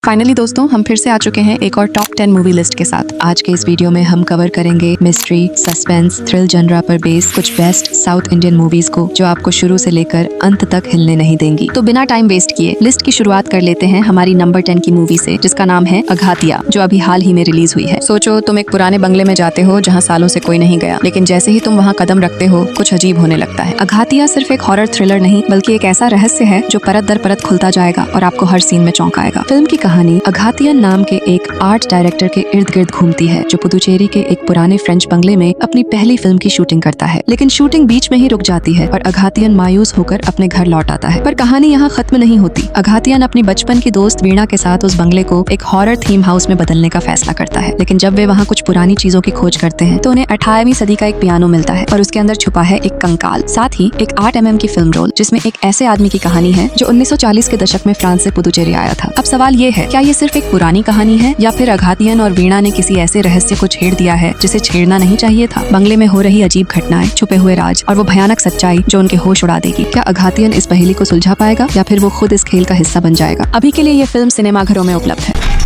Finally दोस्तों हम फिर से आ चुके हैं एक और टॉप 10 मूवी लिस्ट के साथ। आज के इस वीडियो में हम कवर करेंगे मिस्ट्री, सस्पेंस, थ्रिल जनरा पर बेस्ड कुछ बेस्ट साउथ इंडियन मूवीज को जो आपको शुरू से लेकर अंत तक हिलने नहीं देंगी। तो बिना टाइम वेस्ट किए लिस्ट की शुरुआत कर लेते हैं हमारी नंबर 10 की मूवी से, जिसका नाम है अघातिया, जो अभी हाल ही में रिलीज हुई है। सोचो तुम एक पुराने बंगले में जाते हो जहाँ सालों से कोई नहीं गया, लेकिन जैसे ही तुम वहाँ कदम रखते हो कुछ अजीब होने लगता है। अघातिया सिर्फ एक हॉरर थ्रिलर नहीं बल्कि एक ऐसा रहस्य है जो परत दर परत खुलता जाएगा और आपको हर सीन में चौंकाएगा। फिल्म की कहानी अघातिया नाम के एक आर्ट डायरेक्टर के इर्द गिर्द घूमती है, जो पुदुचेरी के एक पुराने फ्रेंच बंगले में अपनी पहली फिल्म की शूटिंग करता है। लेकिन शूटिंग बीच में ही रुक जाती है और अघातियन मायूस होकर अपने घर लौट आता है। पर कहानी यहाँ खत्म नहीं होती। अघातियन अपनी बचपन की दोस्त वीणा के साथ उस बंगले को एक हॉरर थीम हाउस में बदलने का फैसला करता है। लेकिन जब वे वहाँ कुछ पुरानी चीजों की खोज करते हैं तो उन्हें 18वीं सदी का एक पियानो मिलता है और उसके अंदर छुपा है एक कंकाल, साथ ही एक 8 mm की फिल्म रोल, जिसमें एक ऐसे आदमी की कहानी है जो 1940 के दशक में फ्रांस से पुदुचेरी आया था। अब सवाल ये है, क्या ये सिर्फ एक पुरानी कहानी है या फिर अघातियन और वीणा ने किसी ऐसे रहस्य को छेड़ दिया है जिसे छेड़ना नहीं चाहिए था? बंगले में हो रही अजीब घटनाएं, छुपे हुए राज और वो भयानक सच्चाई जो उनके होश उड़ा देगी। क्या अघातियन इस पहेली को सुलझा पाएगा या फिर वो खुद इस खेल का हिस्सा बन जाएगा? अभी के लिए ये फिल्म सिनेमाघरों में उपलब्ध है।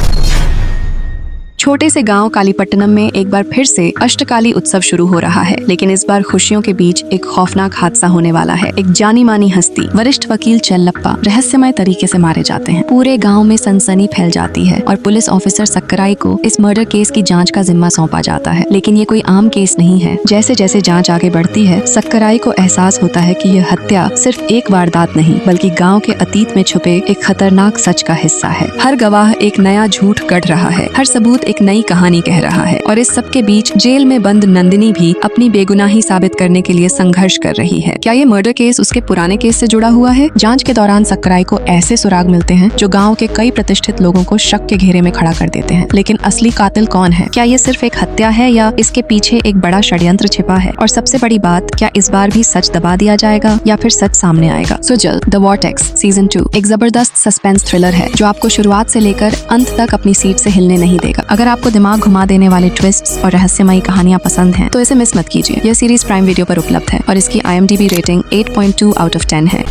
छोटे से गांव कालीपट्टनम में एक बार फिर से अष्टकाली उत्सव शुरू हो रहा है, लेकिन इस बार खुशियों के बीच एक खौफनाक हादसा होने वाला है। एक जानी मानी हस्ती वरिष्ठ वकील चल्लप्पा रहस्यमय तरीके से मारे जाते हैं। पूरे गांव में सनसनी फैल जाती है और पुलिस ऑफिसर सक्कराई को इस मर्डर केस की जांच का जिम्मा सौंपा जाता है। लेकिन ये कोई आम केस नहीं है। जैसे जैसे जांच आगे बढ़ती है, सक्कराई को एहसास होता है कि यह हत्या सिर्फ एक वारदात नहीं बल्कि गाँव के अतीत में छुपे एक खतरनाक सच का हिस्सा है। हर गवाह एक नया झूठ गढ़ रहा है, हर सबूत एक नई कहानी कह रहा है और इस सब के बीच जेल में बंद नंदिनी भी अपनी बेगुनाही साबित करने के लिए संघर्ष कर रही है। क्या ये मर्डर केस उसके पुराने केस से जुड़ा हुआ है? जांच के दौरान सक्कराई को ऐसे सुराग मिलते हैं जो गांव के कई प्रतिष्ठित लोगों को शक के घेरे में खड़ा कर देते हैं। लेकिन असली कातिल कौन है? क्या ये सिर्फ एक हत्या है या इसके पीछे एक बड़ा षड्यंत्र छिपा है? और सबसे बड़ी बात, क्या इस बार भी सच दबा दिया जाएगा या फिर सच सामने आएगा? सो जल्द द वॉर्टेक्स सीजन 2 एक जबरदस्त सस्पेंस थ्रिलर है जो आपको शुरुआत से लेकर अंत तक अपनी सीट से हिलने नहीं देगा। अगर आपको दिमाग घुमा देने वाले ट्विस्ट्स और रहस्यमयी कहानियां पसंद हैं तो इसे मिस मत कीजिए। यह सीरीज प्राइम वीडियो पर उपलब्ध है और इसकी IMDb रेटिंग 8.2 आउट ऑफ 10 है।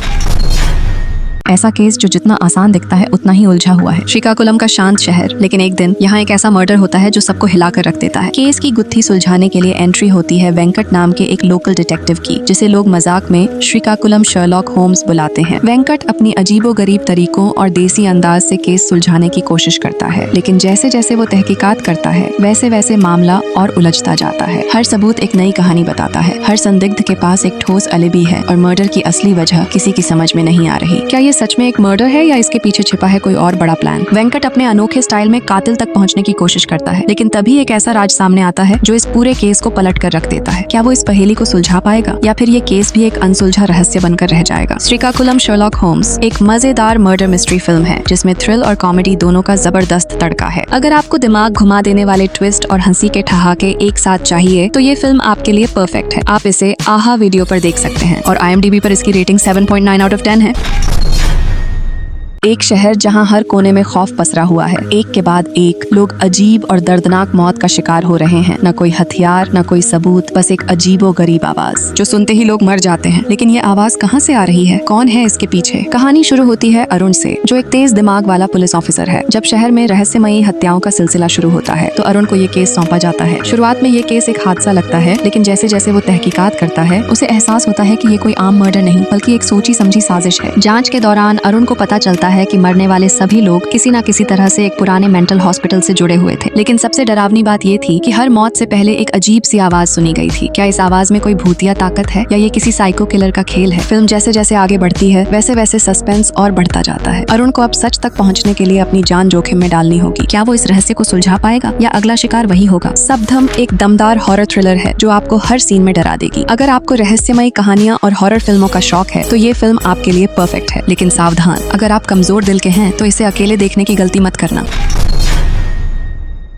ऐसा केस जो जितना आसान दिखता है उतना ही उलझा हुआ है। श्रीकाकुलम का शांत शहर, लेकिन एक दिन यहाँ एक ऐसा मर्डर होता है जो सबको हिलाकर रख देता है। केस की गुत्थी सुलझाने के लिए एंट्री होती है वेंकट नाम के एक लोकल डिटेक्टिव की, जिसे लोग मजाक में श्रीकाकुलम शर्लॉक होम्स बुलाते हैं। वेंकट अपनी अजीबोगरीब तरीकों और देसी अंदाज से केस सुलझाने की कोशिश करता है, लेकिन जैसे जैसे वो तहकीकात करता है वैसे वैसे मामला और उलझता जाता है। हर सबूत एक नई कहानी बताता है, हर संदिग्ध के पास एक ठोस अलिबी है और मर्डर की असली वजह किसी की समझ में नहीं आ रही। क्या ये सच में एक मर्डर है या इसके पीछे छिपा है कोई और बड़ा प्लान? वेंकट अपने अनोखे स्टाइल में कातिल तक पहुंचने की कोशिश करता है, लेकिन तभी एक ऐसा राज सामने आता है जो इस पूरे केस को पलट कर रख देता है। क्या वो इस पहेली को सुलझा पाएगा या फिर ये केस भी एक अनसुलझा रहस्य बनकर रह जाएगा? श्रीकाकुलम शर्लॉक होम्स एक मजेदार मर्डर मिस्ट्री फिल्म है जिसमें थ्रिल और कॉमेडी दोनों का जबरदस्त तड़का है। अगर आपको दिमाग घुमा देने वाले ट्विस्ट और हंसी के ठहाके एक साथ चाहिए तो ये फिल्म आपके लिए परफेक्ट है। आप इसे आहा वीडियो पर देख सकते हैं और IMDb पर इसकी रेटिंग 7.9 आउट ऑफ 10 है। एक शहर जहां हर कोने में खौफ पसरा हुआ है। एक के बाद एक लोग अजीब और दर्दनाक मौत का शिकार हो रहे हैं। न कोई हथियार, न कोई सबूत, बस एक अजीबो गरीब आवाज जो सुनते ही लोग मर जाते हैं। लेकिन ये आवाज कहां से आ रही है? कौन है इसके पीछे? कहानी शुरू होती है अरुण से, जो एक तेज दिमाग वाला पुलिस ऑफिसर है। जब शहर में रहस्यमयी हत्याओं का सिलसिला शुरू होता है तो अरुण को ये केस सौंपा जाता है। शुरुआत में ये केस एक हादसा लगता है, लेकिन जैसे जैसे वो तहकीकात करता है उसे एहसास होता है कि ये कोई आम मर्डर नहीं बल्कि एक सोची समझी साजिश है। जांच के दौरान अरुण को पता चलता है कि मरने वाले सभी लोग किसी न किसी तरह से एक पुराने मेंटल हॉस्पिटल से जुड़े हुए थे। लेकिन सबसे डरावनी बात ये थी कि हर मौत से पहले एक अजीब सी आवाज सुनी गई थी। क्या इस आवाज में कोई भूतिया ताकत है या ये किसी साइको किलर का खेल है? फिल्म जैसे जैसे आगे बढ़ती है वैसे वैसे सस्पेंस और बढ़ता जाता है। अरुण को अब सच तक पहुंचने के लिए अपनी जान जोखिम में डालनी होगी। क्या वो इस रहस्य को सुलझा पाएगा या अगला शिकार वही होगा? सबधम एक दमदार हॉरर थ्रिलर है जो आपको हर सीन में डरा देगी। अगर आपको रहस्यमयी कहानियां और हॉरर फिल्मों का शौक है तो ये फिल्म आपके लिए परफेक्ट है। लेकिन सावधान, अगर आप कमजोर दिल के हैं तो इसे अकेले देखने की गलती मत करना।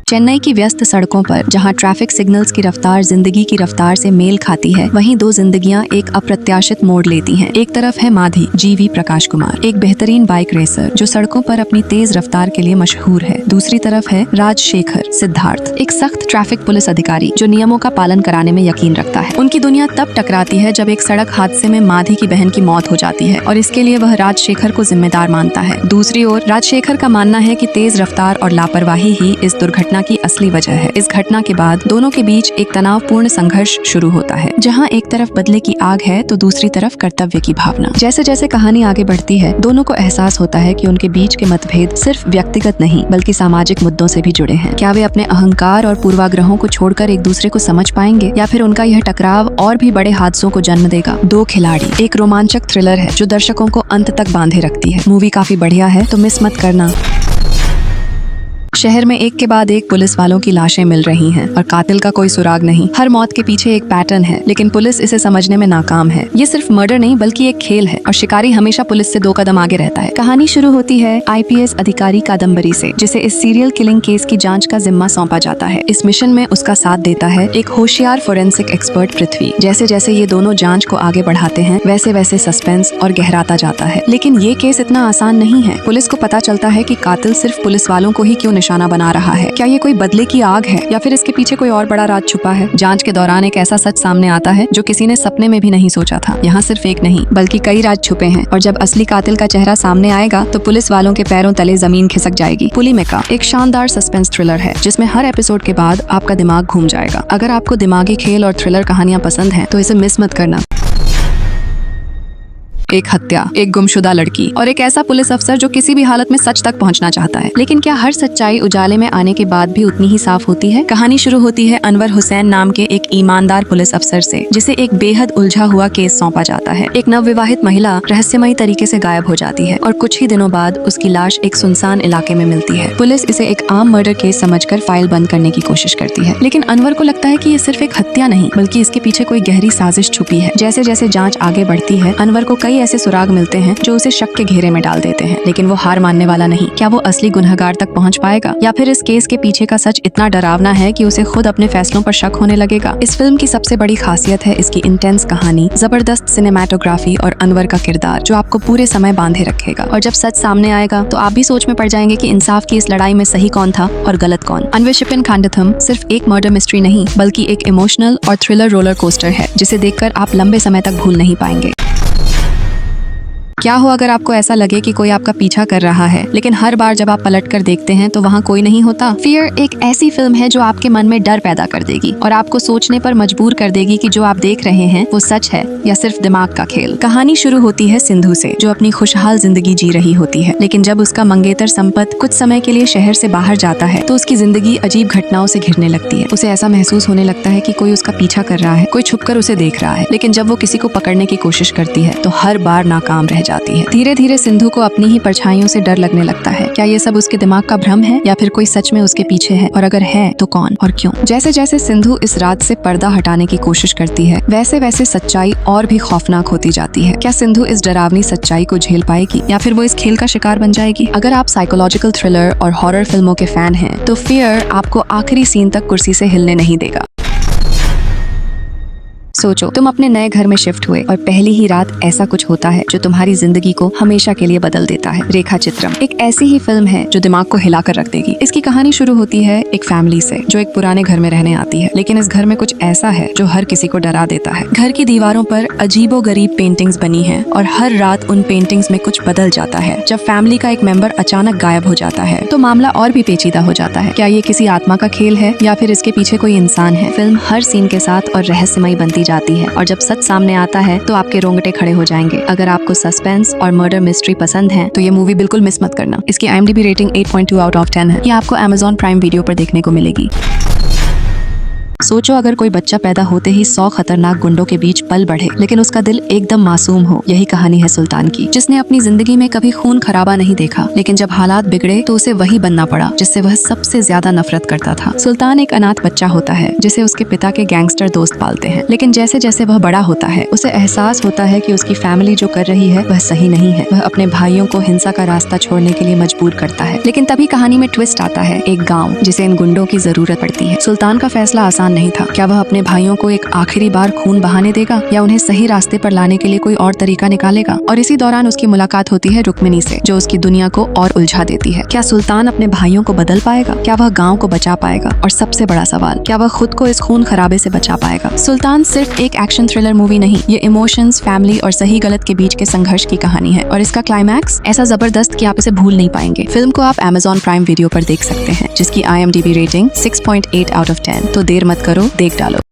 चेन्नई की व्यस्त सड़कों पर जहां ट्रैफिक सिग्नल्स की रफ्तार जिंदगी की रफ्तार से मेल खाती है, वहीं दो जिंदगियां एक अप्रत्याशित मोड़ लेती हैं। एक तरफ है माधी जीवी प्रकाश कुमार, एक बेहतरीन बाइक रेसर जो सड़कों पर अपनी तेज रफ्तार के लिए मशहूर है। दूसरी तरफ है राजशेखर सिद्धार्थ, एक सख्त ट्रैफिक पुलिस अधिकारी जो नियमों का पालन कराने में यकीन रखता है। उनकी दुनिया तब टकराती है जब एक सड़क हादसे में माधी की बहन की मौत हो जाती है और इसके लिए वह राजशेखर को जिम्मेदार मानता है। दूसरी ओर राजशेखर का मानना है कि तेज रफ्तार और लापरवाही ही इस दुर्घटना की असली वजह है। इस घटना के बाद दोनों के बीच एक तनावपूर्ण संघर्ष शुरू होता है, जहां एक तरफ बदले की आग है तो दूसरी तरफ कर्तव्य की भावना। जैसे जैसे कहानी आगे बढ़ती है, दोनों को एहसास होता है कि उनके बीच के मतभेद सिर्फ व्यक्तिगत नहीं बल्कि सामाजिक मुद्दों से भी जुड़े हैं। क्या वे अपने अहंकार और पूर्वाग्रहों को छोड़कर एक दूसरे को समझ पाएंगे या फिर उनका यह टकराव और भी बड़े हादसों को जन्म देगा? दो खिलाड़ी एक रोमांचक थ्रिलर है जो दर्शकों को अंत तक बांधे रखती है। मूवी काफी बढ़िया है तो मिस मत करना। शहर में एक के बाद एक पुलिस वालों की लाशें मिल रही हैं और कातिल का कोई सुराग नहीं। हर मौत के पीछे एक पैटर्न है, लेकिन पुलिस इसे समझने में नाकाम है। ये सिर्फ मर्डर नहीं बल्कि एक खेल है और शिकारी हमेशा पुलिस से 2 कदम आगे रहता है। कहानी शुरू होती है IPS अधिकारी कादम्बरी से, जिसे इस सीरियल किलिंग केस की जांच का जिम्मा सौंपा जाता है। इस मिशन में उसका साथ देता है एक होशियार फोरेंसिक एक्सपर्ट पृथ्वी। जैसे जैसे ये दोनों जांच को आगे बढ़ाते हैं, वैसे वैसे सस्पेंस और गहराता जाता है। लेकिन ये केस इतना आसान नहीं है। पुलिस को पता चलता है कि कातिल सिर्फ पुलिस वालों को ही क्यों निशाना बना रहा है। क्या ये कोई बदले की आग है या फिर इसके पीछे कोई और बड़ा राज छुपा है? जांच के दौरान एक ऐसा सच सामने आता है जो किसी ने सपने में भी नहीं सोचा था। यहाँ सिर्फ एक नहीं बल्कि कई राज छुपे हैं और जब असली कातिल का चेहरा सामने आएगा तो पुलिस वालों के पैरों तले जमीन खिसक जाएगी। पुलिमेका एक शानदार सस्पेंस थ्रिलर है जिसमें हर एपिसोड के बाद आपका दिमाग घूम जाएगा। अगर आपको दिमागी खेल और थ्रिलर कहानियां पसंद हैं तो इसे मिस मत करना। एक हत्या, एक गुमशुदा लड़की और एक ऐसा पुलिस अफसर जो किसी भी हालत में सच तक पहुंचना चाहता है। लेकिन क्या हर सच्चाई उजाले में आने के बाद भी उतनी ही साफ होती है? कहानी शुरू होती है अनवर हुसैन नाम के एक ईमानदार पुलिस अफसर से, जिसे एक बेहद उलझा हुआ केस सौंपा जाता है। एक नवविवाहित महिला रहस्यमयी तरीके से गायब हो जाती है और कुछ ही दिनों बाद उसकी लाश एक सुनसान इलाके में मिलती है। पुलिस इसे एक आम मर्डर केस समझकर फाइल बंद करने की कोशिश करती है, लेकिन अनवर को लगता है कि ये सिर्फ एक हत्या नहीं बल्कि इसके पीछे कोई गहरी साजिश छुपी है। जैसे जैसे जांच आगे बढ़ती है, अनवर को कई ऐसे सुराग मिलते हैं जो उसे शक के घेरे में डाल देते हैं, लेकिन वो हार मानने वाला नहीं। क्या वो असली गुनहगार तक पहुंच पाएगा या फिर इस केस के पीछे का सच इतना डरावना है कि उसे खुद अपने फैसलों पर शक होने लगेगा? इस फिल्म की सबसे बड़ी खासियत है इसकी इंटेंस कहानी, जबरदस्त सिनेमैटोग्राफी और अनवर का किरदार जो आपको पूरे समय बांधे रखेगा। और जब सच सामने आएगा तो आप भी सोच में पड़ जाएंगे कि इंसाफ की इस लड़ाई में सही कौन था और गलत कौन। अन्वेषिपिन खांडथम सिर्फ एक मर्डर मिस्ट्री नहीं बल्कि एक इमोशनल और थ्रिलर रोलर कोस्टर है जिसे देखकर आप लंबे समय तक भूल नहीं पाएंगे। क्या हो अगर आपको ऐसा लगे कि कोई आपका पीछा कर रहा है, लेकिन हर बार जब आप पलट कर देखते हैं तो वहाँ कोई नहीं होता? फियर एक ऐसी फिल्म है जो आपके मन में डर पैदा कर देगी और आपको सोचने पर मजबूर कर देगी कि जो आप देख रहे हैं वो सच है या सिर्फ दिमाग का खेल। कहानी शुरू होती है सिंधु से, जो अपनी खुशहाल जिंदगी जी रही होती है, लेकिन जब उसका मंगेतर संपत कुछ समय के लिए शहर से बाहर जाता है तो उसकी जिंदगी अजीब घटनाओं से घिरने लगती है। उसे ऐसा महसूस होने लगता है कि कोई उसका पीछा कर रहा है, कोई छुपकर उसे देख रहा है, लेकिन जब वो किसी को पकड़ने की कोशिश करती है तो हर बार नाकाम रह जाती है। धीरे धीरे सिंधु को अपनी ही परछाइयों से डर लगने लगता है। क्या ये सब उसके दिमाग का भ्रम है या फिर कोई सच में उसके पीछे है, और अगर है तो कौन और क्यों? जैसे जैसे सिंधु इस रात से पर्दा हटाने की कोशिश करती है, वैसे वैसे सच्चाई और भी खौफनाक होती जाती है। क्या सिंधु इस डरावनी सच्चाई को झेल पाएगी या फिर वो इस खेल का शिकार बन जाएगी? अगर आप साइकोलॉजिकल थ्रिलर और हॉरर फिल्मों के फैन हैं तो फियर आपको आखिरी सीन तक कुर्सी से हिलने नहीं देगा। सोचो, तुम अपने नए घर में शिफ्ट हुए और पहली ही रात ऐसा कुछ होता है जो तुम्हारी जिंदगी को हमेशा के लिए बदल देता है। रेखा चित्रम एक ऐसी ही फिल्म है जो दिमाग को हिलाकर रख देगी। इसकी कहानी शुरू होती है एक फैमिली से जो एक पुराने घर में रहने आती है, लेकिन इस घर में कुछ ऐसा है जो हर किसी को डरा देता है। घर की दीवारों पर अजीबोगरीब पेंटिंग्स बनी हैं और हर रात उन पेंटिंग्स में कुछ बदल जाता है। जब फैमिली का एक मेंबर अचानक गायब हो जाता है तो मामला और भी पेचीदा हो जाता है। क्या ये किसी आत्मा का खेल है या फिर इसके पीछे कोई इंसान है? फिल्म हर सीन के साथ और रहस्यमयी बनती जाती है और जब सच सामने आता है तो आपके रोंगटे खड़े हो जाएंगे। अगर आपको सस्पेंस और मर्डर मिस्ट्री पसंद है तो ये मूवी बिल्कुल मिस मत करना। इसकी IMDb रेटिंग 8.2 आउट ऑफ 10 है। ये आपको Amazon प्राइम वीडियो पर देखने को मिलेगी। सोचो अगर कोई बच्चा पैदा होते ही 100 खतरनाक गुंडों के बीच पल बढ़े, लेकिन उसका दिल एकदम मासूम हो। यही कहानी है सुल्तान की, जिसने अपनी जिंदगी में कभी खून खराबा नहीं देखा, लेकिन जब हालात बिगड़े तो उसे वही बनना पड़ा जिससे वह सबसे ज्यादा नफरत करता था। सुल्तान एक अनाथ बच्चा होता है जिसे उसके पिता के गैंगस्टर दोस्त पालते हैं, लेकिन जैसे जैसे वह बड़ा होता है उसे एहसास होता है कि उसकी फैमिली जो कर रही है वह सही नहीं है। वह अपने भाइयों को हिंसा का रास्ता छोड़ने के लिए मजबूर करता है, लेकिन तभी कहानी में ट्विस्ट आता है, एक गाँव जिसे इन गुंडों की जरूरत पड़ती है। सुल्तान का फैसला आसान नहीं था। क्या वह अपने भाइयों को एक आखिरी बार खून बहाने देगा या उन्हें सही रास्ते पर लाने के लिए कोई और तरीका निकालेगा? और इसी दौरान उसकी मुलाकात होती है रुक्मिनी से, जो उसकी दुनिया को और उलझा देती है। क्या सुल्तान अपने भाइयों को बदल पाएगा? क्या वह गांव को बचा पाएगा? और सबसे बड़ा सवाल, क्या वह खुद को इस खून खराबे से बचा पाएगा? सुल्तान सिर्फ एक एक्शन थ्रिलर मूवी नहीं, ये इमोशंस, फैमिली और सही गलत के बीच के संघर्ष की कहानी है। और इसका क्लाइमैक्स ऐसा जबरदस्त कि आप इसे भूल नहीं पाएंगे। फिल्म को आप Amazon प्राइम वीडियो पर देख सकते हैं, जिसकी IMDb रेटिंग 6.8 आउट ऑफ 10। तो देर मत करो, देख डालो।